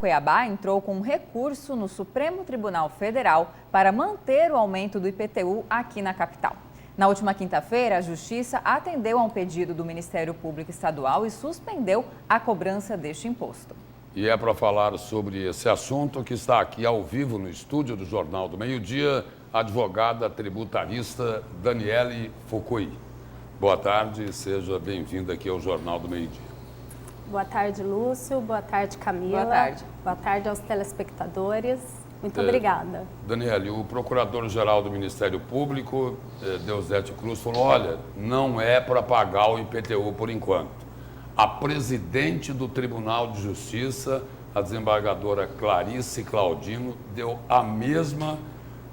Cuiabá entrou com um recurso no Supremo Tribunal Federal para manter o aumento do IPTU aqui na capital. Na última quinta-feira, a Justiça atendeu a um pedido do Ministério Público Estadual e suspendeu a cobrança deste imposto. E é para falar sobre esse assunto que está aqui ao vivo no estúdio do Jornal do Meio-Dia, a advogada tributarista Daniele Fukui. Boa tarde, seja bem-vinda aqui ao Jornal do Meio-Dia. Boa tarde, Lúcio. Boa tarde, Camila. Boa tarde. Boa tarde aos telespectadores. Muito obrigada. Daniele, o Procurador-Geral do Ministério Público, Deusdete Cruz, falou, olha, não é para pagar o IPTU por enquanto. A presidente do Tribunal de Justiça, a desembargadora Clarice Claudino, deu a mesma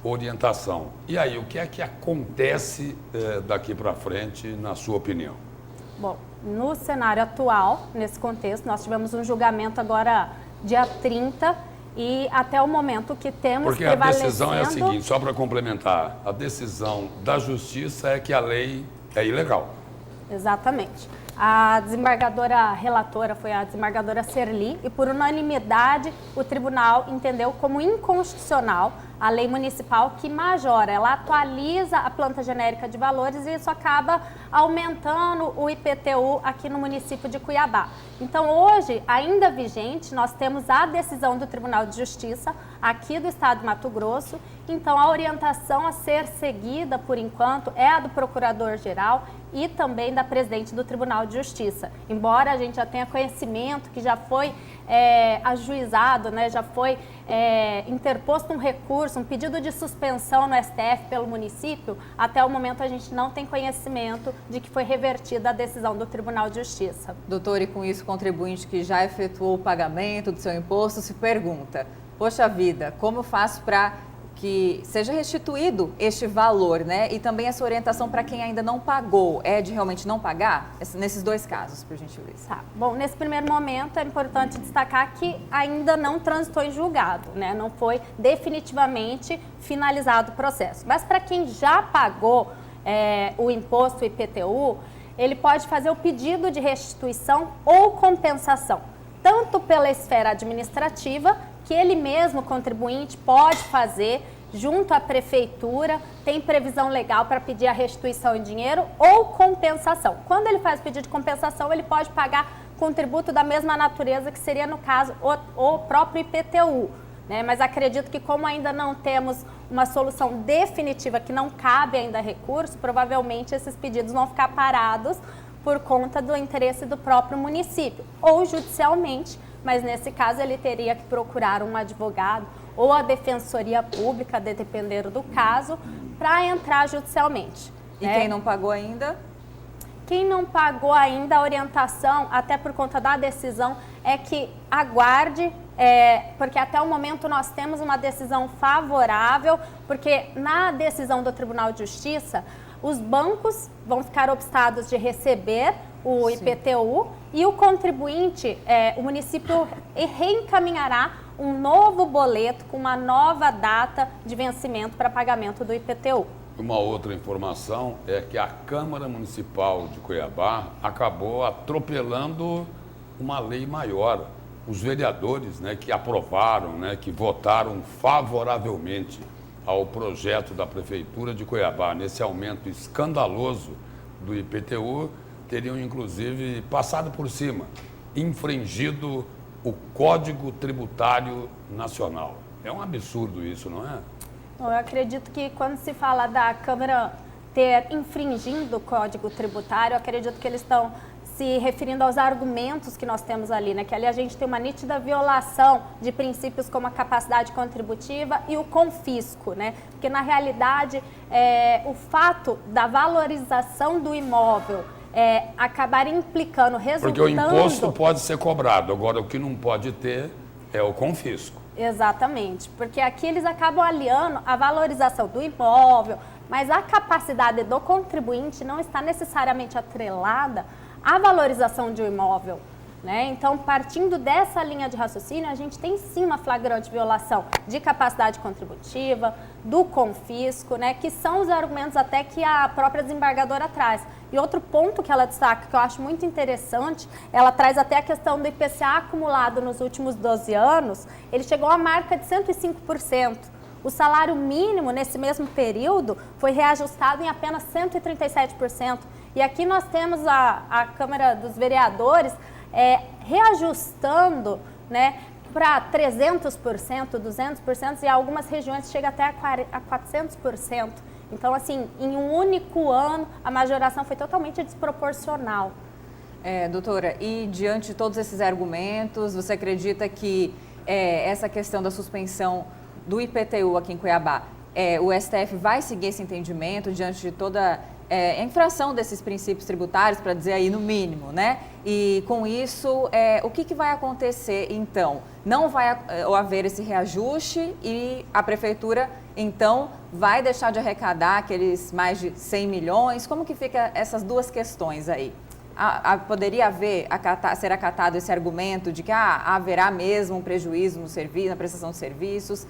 orientação. E aí, o que é que acontece daqui para frente, na sua opinião? Bom, no cenário atual, nesse contexto, nós tivemos um julgamento agora dia 30 e até o momento que temos Porque a decisão é a seguinte, só para complementar, a decisão da Justiça é que a lei é ilegal. Exatamente. A desembargadora relatora foi a desembargadora Serli e, por unanimidade, o tribunal entendeu como inconstitucional a lei municipal que majora, ela atualiza a planta genérica de valores e isso acaba aumentando o IPTU aqui no município de Cuiabá. Então, hoje, ainda vigente, nós temos a decisão do Tribunal de Justiça aqui do Estado de Mato Grosso. Então, a orientação a ser seguida, por enquanto, é a do Procurador-Geral e também da presidente do Tribunal de Justiça. Embora a gente já tenha conhecimento que já foi ajuizado, né, já foi interposto um recurso, um pedido de suspensão no STF pelo município, até o momento a gente não tem conhecimento de que foi revertida a decisão do Tribunal de Justiça. Doutor, e com isso o contribuinte que já efetuou o pagamento do seu imposto se pergunta, poxa vida, como eu faço para que seja restituído este valor, né? E também essa orientação para quem ainda não pagou, é de realmente não pagar? Nesses dois casos, por gentileza. Tá. Bom, nesse primeiro momento é importante destacar que ainda não transitou em julgado, né? Não foi definitivamente finalizado o processo. Mas para quem já pagou o imposto IPTU, ele pode fazer o pedido de restituição ou compensação, tanto pela esfera administrativa, que ele mesmo, o contribuinte, pode fazer junto à prefeitura, tem previsão legal para pedir a restituição em dinheiro ou compensação. Quando ele faz o pedido de compensação, ele pode pagar contributo da mesma natureza que seria, no caso, o próprio IPTU. Né? Mas acredito que como ainda não temos uma solução definitiva, que não cabe ainda recurso, provavelmente esses pedidos vão ficar parados por conta do interesse do próprio município, ou judicialmente, mas nesse caso ele teria que procurar um advogado ou a defensoria pública, depender do caso, para entrar judicialmente. E quem não pagou ainda? Quem não pagou ainda, a orientação, até por conta da decisão, é que aguarde, porque até o momento nós temos uma decisão favorável, porque na decisão do Tribunal de Justiça, os bancos vão ficar obstados de receber o IPTU e o contribuinte, o município reencaminhará um novo boleto com uma nova data de vencimento para pagamento do IPTU. Uma outra informação é que a Câmara Municipal de Cuiabá acabou atropelando uma lei maior. Os vereadores, né, que aprovaram, né, que votaram favoravelmente ao projeto da Prefeitura de Cuiabá, nesse aumento escandaloso do IPTU, teriam inclusive passado por cima, infringido o Código Tributário Nacional. É um absurdo isso, não é? Eu acredito que quando se fala da Câmara ter infringindo o Código Tributário, eu acredito que eles estão se referindo aos argumentos que nós temos ali, né? Que ali a gente tem uma nítida violação de princípios como a capacidade contributiva e o confisco, né? Porque na realidade o fato da valorização do imóvel acabar implicando, resultando... Porque o imposto pode ser cobrado, agora o que não pode ter é o confisco. Exatamente, porque aqui eles acabam aliando a valorização do imóvel, mas a capacidade do contribuinte não está necessariamente atrelada à valorização de um imóvel. né? Então, partindo dessa linha de raciocínio, a gente tem sim uma flagrante violação de capacidade contributiva, do confisco, né? Que são os argumentos até que a própria desembargadora traz. E outro ponto que ela destaca, que eu acho muito interessante, ela traz até a questão do IPCA acumulado nos últimos 12 anos, ele chegou à marca de 105%. O salário mínimo, nesse mesmo período, foi reajustado em apenas 137%. E aqui nós temos a Câmara dos Vereadores reajustando, né, para 300%, 200%, e algumas regiões chega até a 400%. Então, assim, em um único ano, a majoração foi totalmente desproporcional. Doutora, e diante de todos esses argumentos, você acredita que essa questão da suspensão do IPTU aqui em Cuiabá, o STF vai seguir esse entendimento diante de toda a infração desses princípios tributários, para dizer aí no mínimo, né? E com isso, o que vai acontecer então? Não vai haver esse reajuste e a prefeitura, então, vai deixar de arrecadar aqueles mais de 100 milhões? Como que fica essas duas questões aí? Poderia ser acatado esse argumento de que haverá mesmo um prejuízo no serviço, na prestação de serviços,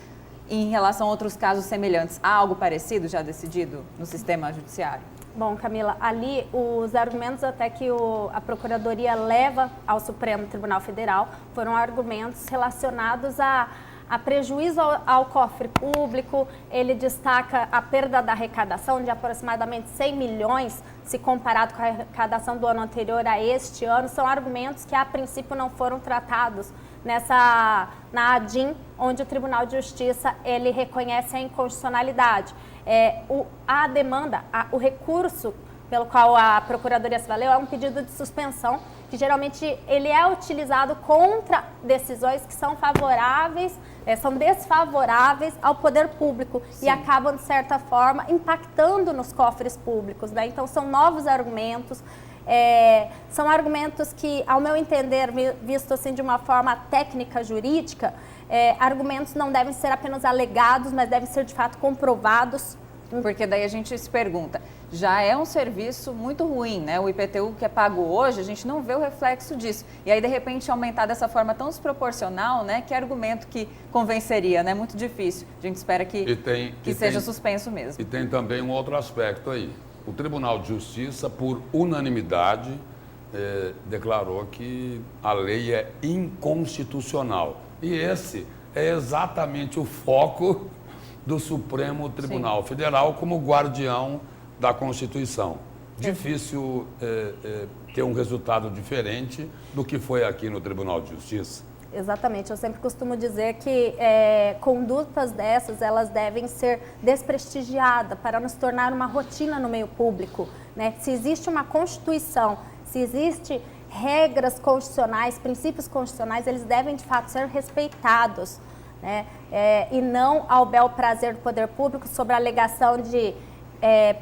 em relação a outros casos semelhantes? Há algo parecido já decidido no sistema judiciário? Bom, Camila, ali os argumentos até que a Procuradoria leva ao Supremo Tribunal Federal foram argumentos relacionados a prejuízo ao cofre público. Ele destaca a perda da arrecadação de aproximadamente 100 milhões, se comparado com a arrecadação do ano anterior a este ano. São argumentos que, a princípio, não foram tratados na ADIM, onde o Tribunal de Justiça ele reconhece a inconstitucionalidade. A demanda, o recurso pelo qual a Procuradoria se valeu é um pedido de suspensão, que geralmente ele é utilizado contra decisões que são favoráveis, são desfavoráveis ao poder público. Sim. E acabam, de certa forma, impactando nos cofres públicos, né? Então, são novos argumentos, são argumentos que, ao meu entender, visto assim de uma forma técnica jurídica, argumentos não devem ser apenas alegados, mas devem ser de fato comprovados. Porque daí a gente se pergunta, já é um serviço muito ruim, né? O IPTU que é pago hoje, a gente não vê o reflexo disso. E aí, de repente, aumentar dessa forma tão desproporcional, né? Que argumento que convenceria, né? Muito difícil. A gente espera que seja suspenso mesmo. E tem também um outro aspecto aí. O Tribunal de Justiça, por unanimidade, declarou que a lei é inconstitucional. E esse é exatamente o foco do Supremo Tribunal Federal como guardião da Constituição. Difícil ter um resultado diferente do que foi aqui no Tribunal de Justiça. Exatamente, eu sempre costumo dizer que condutas dessas, elas devem ser desprestigiadas para não se tornar uma rotina no meio público, né? Se existe uma Constituição, se existe regras constitucionais, princípios constitucionais, eles devem de fato ser respeitados, né? E não ao bel prazer do poder público, sobre a alegação de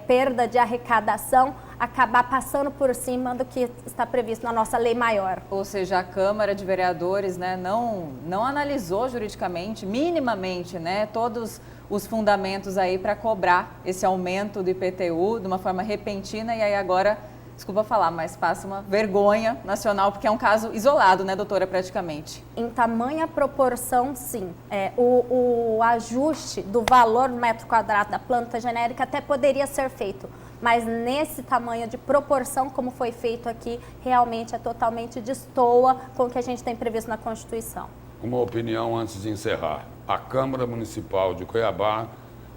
perda de arrecadação, acabar passando por cima do que está previsto na nossa lei maior. Ou seja, a Câmara de Vereadores, né, não analisou juridicamente, minimamente, né, todos os fundamentos aí para cobrar esse aumento do IPTU de uma forma repentina, e aí agora, desculpa falar, mas passa uma vergonha nacional, porque é um caso isolado, né, doutora, praticamente. Em tamanha proporção, sim. O ajuste do valor do metro quadrado da planta genérica até poderia ser feito, mas nesse tamanho de proporção, como foi feito aqui, realmente é totalmente destoa com o que a gente tem previsto na Constituição. Uma opinião antes de encerrar. A Câmara Municipal de Cuiabá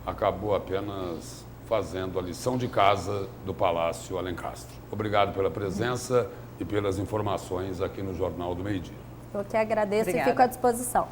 acabou apenas fazendo a lição de casa do Palácio Alencastre. Obrigado pela presença e pelas informações aqui no Jornal do Meio-Dia. Eu que agradeço. Obrigada. E fico à disposição.